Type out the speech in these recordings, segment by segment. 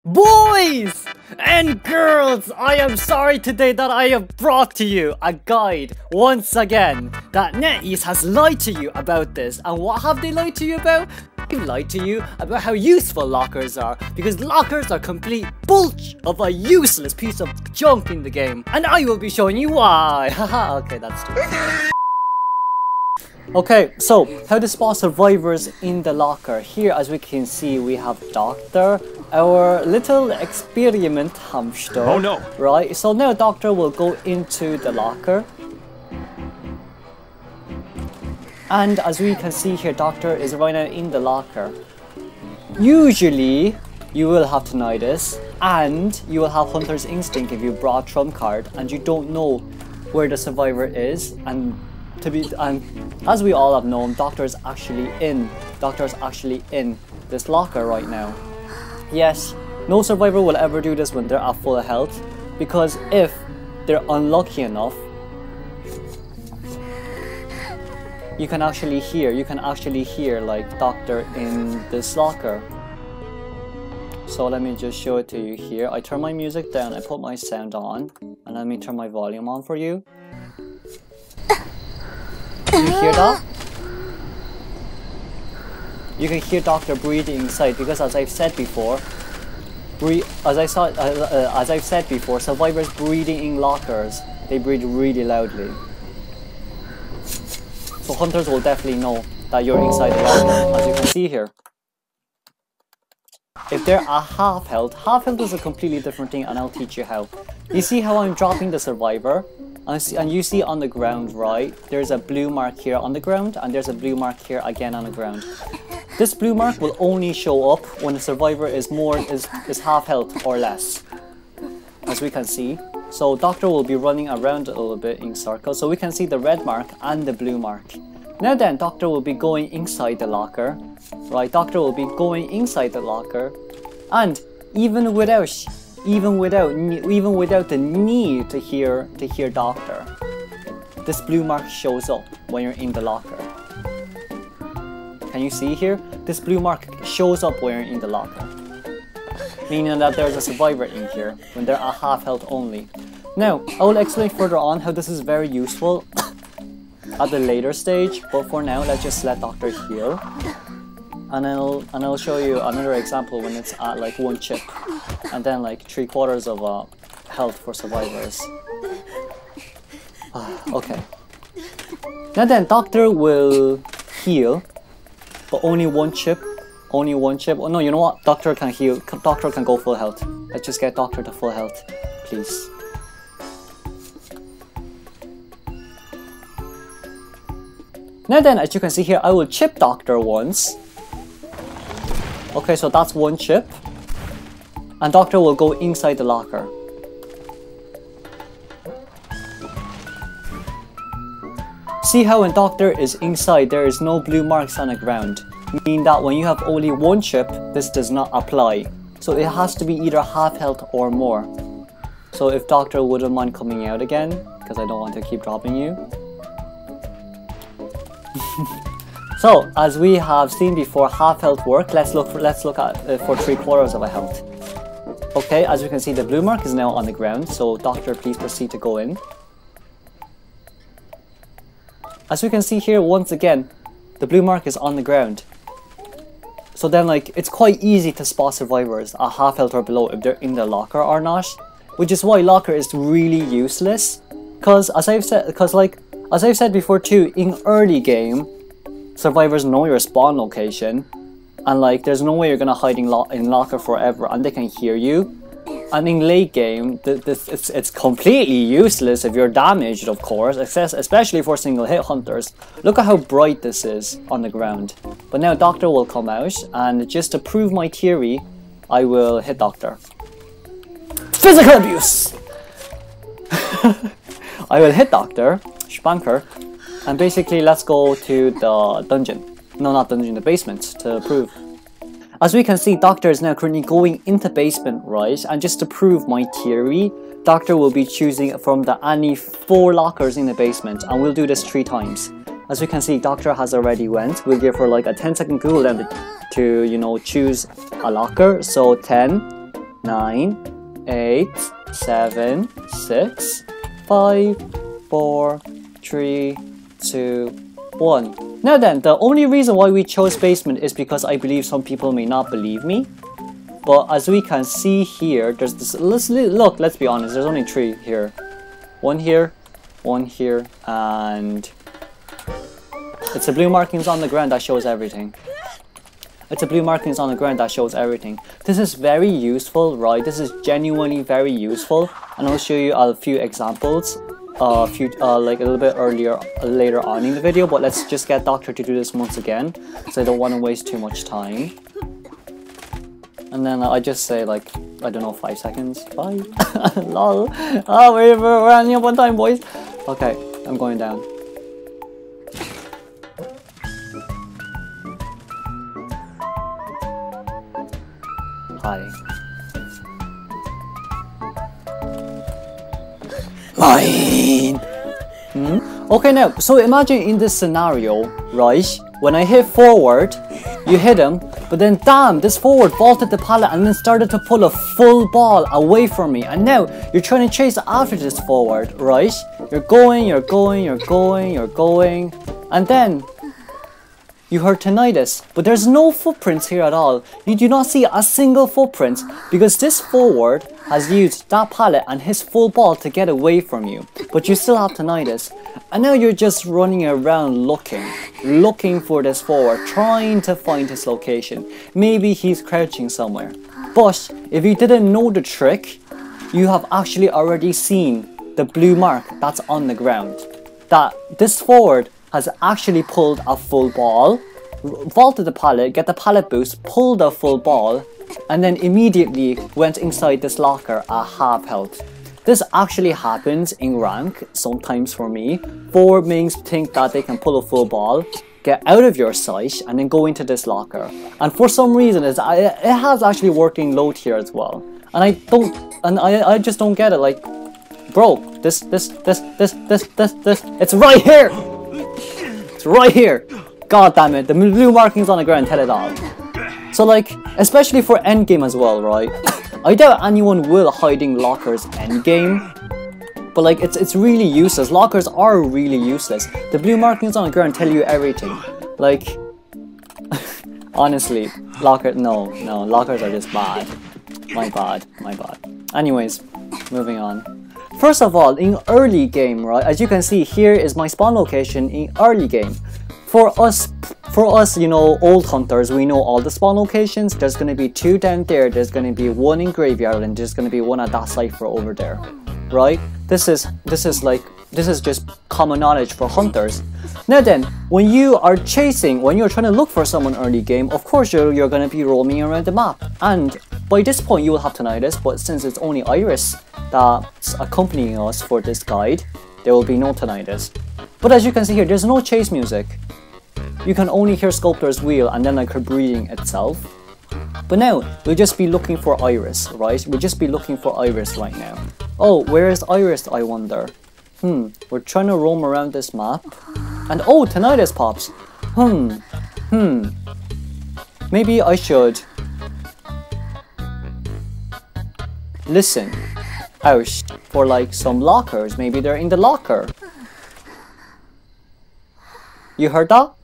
Boys and girls, I am sorry today that I have brought to you a guide once again that NetEase has lied to you about this. And what have they lied to you about? They lied to you about how useful lockers are, because lockers are complete bullshit of a useless piece of junk in the game, and I will be showing you why. Haha, okay, that's true. Okay, so how to spot survivors in the locker. Here, as we can see, we have Doctor, our little experiment hamster. Oh no! Right, so now Doctor will go into the locker. And as we can see here, Doctor is right now in the locker. Usually, you will have tinnitus, and you will have Hunter's Instinct if you brought Trump card, and you don't know where the survivor is, and as we all have known, Doctor is actually in this locker right now. Yes, no survivor will ever do this when they're at full health, because if they're unlucky enough, you can actually hear like Doctor in this locker. So let me just show it to you here. I turn my music down, I put my sound on, and let me turn my volume on for you. You hear that? You can hear Doctor breathing inside, because as I've said before, survivors breathing in lockers, they breathe really loudly. So hunters will definitely know that you're inside the locker, as you can see here. If they're at half health is a completely different thing, and I'll teach you how. You see how I'm dropping the survivor? And you see on the ground, right, there's a blue mark here on the ground, and there's a blue mark here again on the ground. This blue mark will only show up when the survivor is half health or less, as we can see. So Doctor will be running around a little bit in circles, so we can see the red mark and the blue mark. Now then, Doctor will be going inside the locker, right? Doctor will be going inside the locker, and even without the need to hear Doctor, this blue mark shows up when you're in the locker. Can you see here? This blue mark shows up when you're in the locker, meaning that there's a survivor in here when they're at half health only. Now, I will explain further on how this is very useful at the later stage, but for now, let's just let Doctor heal. And I'll show you another example when it's at like 1 chip, and then like 3/4 of health for survivors. Okay. Now then, Doctor will heal, but only 1 chip. Only 1 chip. Oh no, you know what? Doctor can heal. Doctor can go full health. Let's just get Doctor to full health, please. Now then, as you can see here, I will chip Doctor once. Okay, so that's 1 chip. And Doctor will go inside the locker. See how when Doctor is inside, there is no blue marks on the ground. Meaning that when you have only 1 chip, this does not apply. So it has to be either half health or more. So if Doctor wouldn't mind coming out again, because I don't want to keep dropping you. So, as we have seen before, half health work. Let's look at for 3/4 of a health. Okay, as you can see, the blue mark is now on the ground. So, Doctor, please proceed to go in. As we can see here, once again, the blue mark is on the ground. So then, like, it's quite easy to spot survivors at half health or below if they're in the locker or not. Which is why locker is really useless. As I've said before too, in early game, survivors know your spawn location, and like there's no way you're gonna hide in locker forever, and they can hear you. And in late game, it's completely useless if you're damaged, of course, especially for single hit hunters. Look at how bright this is on the ground. But now Doctor will come out, and just to prove my theory, I will hit Doctor. Physical abuse! I will hit Doctor, spanker. And basically, let's go to the dungeon. No, not dungeon, the basement, to prove. As we can see, Doctor is now currently going into basement, right? And just to prove my theory, Doctor will be choosing from the any 4 lockers in the basement, and we'll do this 3 times. As we can see, Doctor has already went. We'll give her like a 10-second cooldown to, you know, choose a locker. So 10, 9, 8, 7, 6, 5, 4, 3, 2, 1. Now then, the only reason why we chose basement is because I believe some people may not believe me. But as we can see here, there's this, look, let's be honest, there's only 3 here. 1 here, 1 here, and it's the blue markings on the ground that shows everything. It's the blue markings on the ground that shows everything. This is very useful, right? This is genuinely very useful, and I'll show you a few examples like a little bit later on in the video, but let's just get Doctor to do this once again, so I don't want to waste too much time. And then I just say like, I don't know, 5 seconds. Bye. Lol. Oh, we're running up on time, boys. Okay, I'm going down. Hi. Mine. Okay, now, so imagine in this scenario, right? When I hit forward, you hit him, but then damn, this forward vaulted the pallet and then started to pull a full ball away from me. And now you're trying to chase after this forward, right? You're going, and then you heard tinnitus, but there's no footprints here at all. You do not see a single footprint because this forward has used that pallet and his full ball to get away from you, but you still have tinnitus. And now you're just running around looking for this forward, trying to find his location. Maybe he's crouching somewhere. But if you didn't know the trick, you have actually already seen the blue mark that's on the ground. That this forward has actually pulled a full ball, vaulted the pallet, get the pallet boost, pulled a full ball, and then immediately went inside this locker at half health. This actually happens in rank sometimes for me. Forward mains think that they can pull a full ball, get out of your sight, and then go into this locker. And for some reason, it has actually worked in low tier as well. And I just don't get it. Like, bro, this, it's right here. It's right here. God damn it, the blue markings on the ground tell it all. So like, especially for endgame as well, right? I doubt anyone will hiding lockers endgame, but like it's really useless. Lockers are really useless. The blue markings on the ground tell you everything. Like, honestly, lockers are just bad. My bad. Anyways, moving on. First of all, in early game, right, as you can see, here is my spawn location in early game. For us, you know, old hunters, we know all the spawn locations. There's going to be 2 down there, there's going to be 1 in graveyard, and there's going to be 1 at that cipher over there, right? This is just common knowledge for hunters. Now then, when you are chasing, when you're trying to look for someone early game, of course you're going to be roaming around the map, and by this point you will have tinnitus, but since it's only Iris that's accompanying us for this guide, there will be no tinnitus. But as you can see here, there's no chase music. You can only hear Sculptor's wheel and then like her breathing itself. But now, we'll just be looking for Iris, right? We'll just be looking for Iris right now. Oh, where is Iris, I wonder? We're trying to roam around this map. And oh, tinnitus pops. Maybe I should listen out for like some lockers. Maybe they're in the locker. You heard that?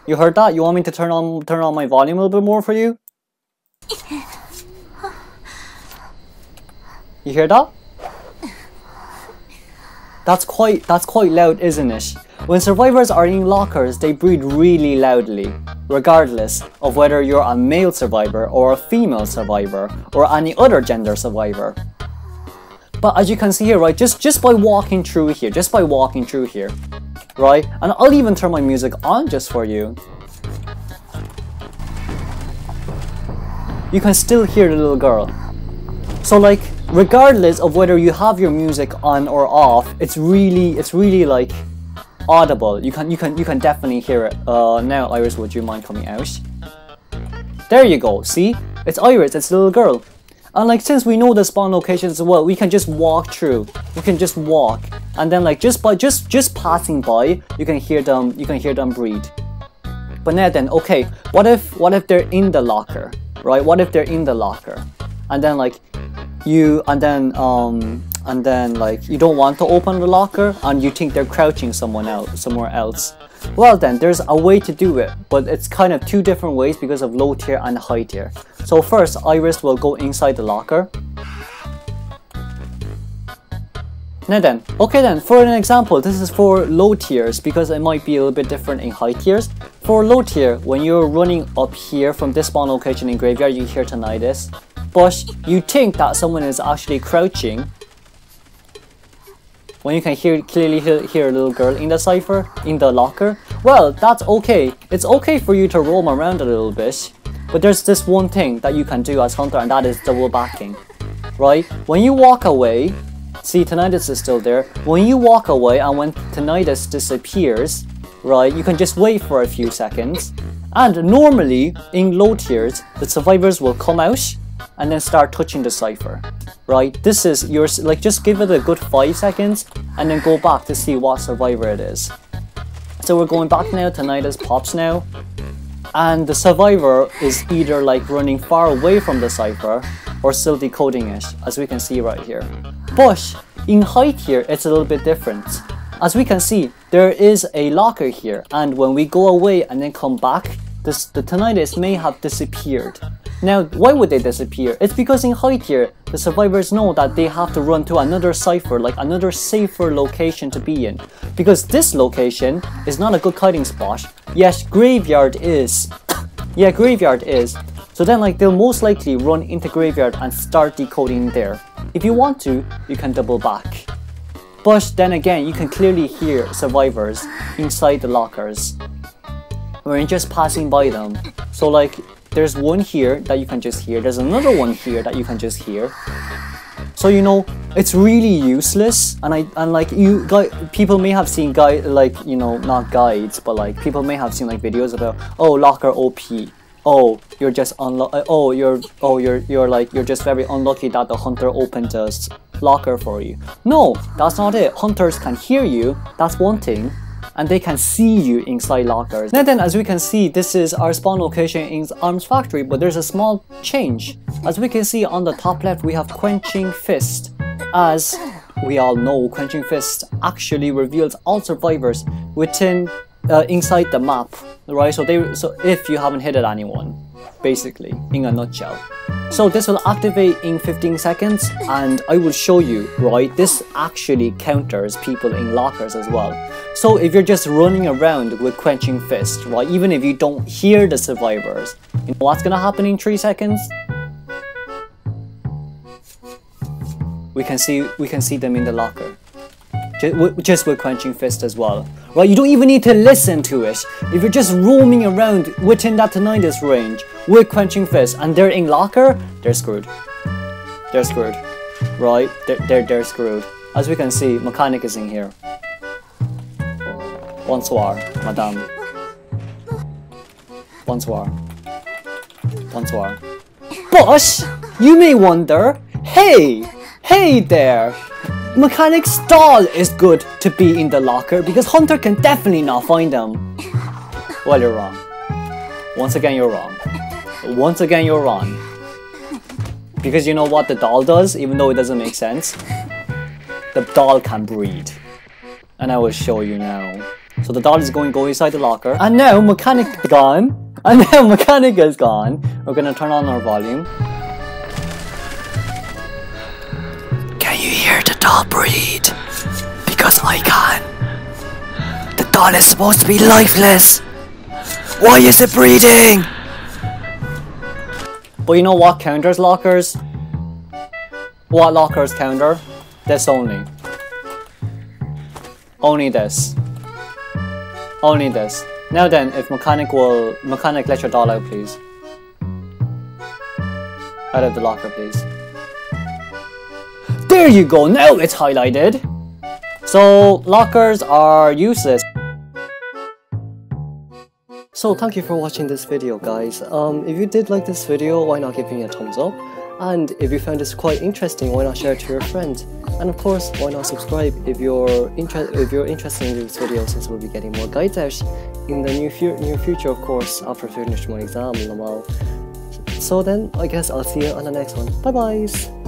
You heard that? You want me to turn on my volume a little bit more for you? You hear that? That's quite loud, isn't it? When survivors are in lockers, they breathe really loudly, regardless of whether you're a male survivor or a female survivor or any other gender survivor. But as you can see here, right, just by walking through here, right, and I'll even turn my music on just for you. You can still hear the little girl. So like, regardless of whether you have your music on or off, it's really like audible. You can definitely hear it. Now Iris, would you mind coming out? There you go. See, it's Iris. It's the little girl. And like, since we know the spawn locations as well, we can just walk through. We can just walk, and then like just passing by, you can hear them breathe. But now then, okay, what if they're in the locker, right? What if they're in the locker, and then like you like you don't want to open the locker and you think they're crouching somewhere else? Well then, there's a way to do it, but it's kind of two different ways because of low tier and high tier. So first, Iris will go inside the locker. Now then, okay then, for an example, this is for low tiers because it might be a little bit different in high tiers. For low tier, when you're running up here from this spawn location in graveyard, you hear tinnitus, but you think that someone is actually crouching when you can clearly hear a little girl in the cipher, in the locker. Well, that's okay. It's okay for you to roam around a little bit, but there's this one thing that you can do as Hunter, and that is double backing, right? When you walk away, see, tinnitus is still there. When you walk away and when tinnitus disappears, right, you can just wait for a few seconds. And normally, in low tiers, the survivors will come out and then start touching the cipher, right? This is yours, like just give it a good 5 seconds and then go back to see what survivor it is. So we're going back now, tinnitus pops now. And the survivor is either like running far away from the cipher or still decoding it, as we can see right here. But in high tier, it's a little bit different. As we can see, there is a locker here, and when we go away and then come back, the tinnitus may have disappeared. Now, why would they disappear? It's because in high tier, the survivors know that they have to run to another cipher, like another safer location to be in. Because this location is not a good hiding spot, yet graveyard is. Yeah, graveyard is. So then like they'll most likely run into graveyard and start decoding there. If you want to, you can double back. But then again, you can clearly hear survivors inside the lockers. We're just passing by them. So like, there's one here that you can just hear. There's another one here that you can just hear. So you know, it's really useless. And like you guys, people may have seen like, you know, not guides, but like people may have seen like videos about, oh, locker OP. Oh, you're just you're just very unlucky that the hunter opened a locker for you. No, that's not it. Hunters can hear you. That's one thing. And they can see you inside lockers. Now then, as we can see, this is our spawn location in Arms Factory, but there's a small change. As we can see on the top left, we have Quenching Fist. As we all know, Quenching Fist actually reveals all survivors within inside the map, right? So if you haven't hit anyone, basically, in a nutshell. So this will activate in 15 seconds, and I will show you, right? This actually counters people in lockers as well. So if you're just running around with Quenching Fist, right, even if you don't hear the survivors, you know what's gonna happen in 3 seconds? We can see them in the locker. Just with Quenching Fist as well. Right, you don't even need to listen to it. If you're just roaming around within that tinnitus range with Quenching Fist and they're in locker, they're screwed. They're screwed. Right? They're screwed. As we can see, Mechanic is in here. Bonsoir, madame. Bonsoir. Bonsoir. But you may wonder, hey there! Mechanic's stall is good to be in the locker because Hunter can definitely not find them. Well, you're wrong. Once again, you're wrong. Once again, you're wrong. Because you know what the doll does, even though it doesn't make sense? The doll can breed. And I will show you now. So the doll is going to go inside the locker. And now Mechanic is gone. And now Mechanic is gone. We're going to turn on our volume. Can you hear the doll breed? Because I can. The doll is supposed to be lifeless. Why is it breeding? But you know what counters lockers? What lockers counter? This only. Only this. Only this. Now then, if Mechanic let your doll out, please. Out of the locker, please. There you go, now it's highlighted. So, lockers are useless. So, thank you for watching this video, guys. If you did like this video, why not give me a thumbs up? And if you found this quite interesting, why not share it to your friends? And of course, why not subscribe if you're interested in this video, since we'll be getting more guides out in the near future, of course, after finishing my exam. So then, I guess I'll see you on the next one. Bye-byes!